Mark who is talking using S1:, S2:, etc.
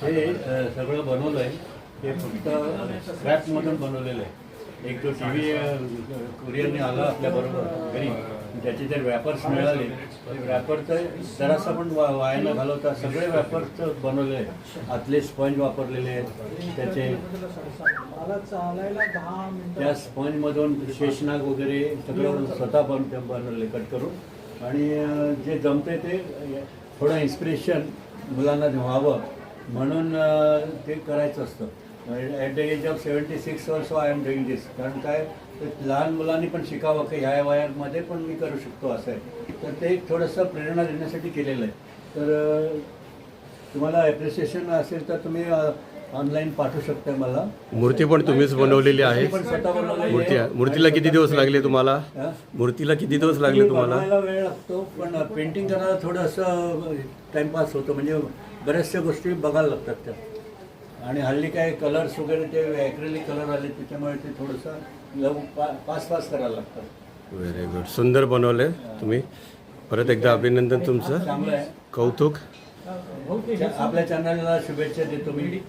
S1: हे सगळं बनवलं आहे ते फक्त स्क्रॅपमधून बनवलेलं आहे. एक तो टी व्ही कुरिअरने आला आपल्याबरोबर घरी, त्याचे जे रॅपर्स मिळाले ते रॅपरचं जरासं पण वाया न घालवता सगळे रॅपर्स बनवले आहेत. आतले स्पंज वापरलेले आहेत त्याचे, त्या स्पंजमधून शेषनाग वगैरे सगळं स्वतः बनवले कट करून. आणि जे जमते ते थोडं इन्स्पिरेशन मुलांना व्हावं म्हणून ते करायचं असतं. At the age of 76 also I am doing this. कारण काय लहान मुलांनी पण शिकावं की ह्या वयामध्ये पण मी करू शकतो असं आहे. तर ते थोडंसं प्रेरणा देण्यासाठी केलेलं आहे. तर तुम्हाला ॲप्रिसिएशन असेल तर तुम्ही ऑनलाईन पाठवू शकता मला.
S2: मूर्ती पण तुम्हीच बनवलेली आहे.
S1: पण स्वतः बनवलेली आहे.
S2: मूर्तीला किती दिवस लागले तुम्हाला? मूर्तीला किती दिवस लागले तुम्हाला?
S1: बनवायला वेळ लागतो, पण पेंटिंग करायला थोडंसं टाइमपास होतो. म्हणजे बऱ्याचशा गोष्टी बघायला लागतात त्या. आणि हल्ली काय कलर्स वगैरे ते ॲक्रेलिक कलर आले त्याच्यामुळे ते थोडंसं पास करायला लागतं.
S2: Very good. सुंदर बनवले तुम्ही. परत एकदा अभिनंदन तुमचं.
S1: चांगलं आहे.
S2: कौतुक.
S1: आपल्या चॅनलला शुभेच्छा देतो मी.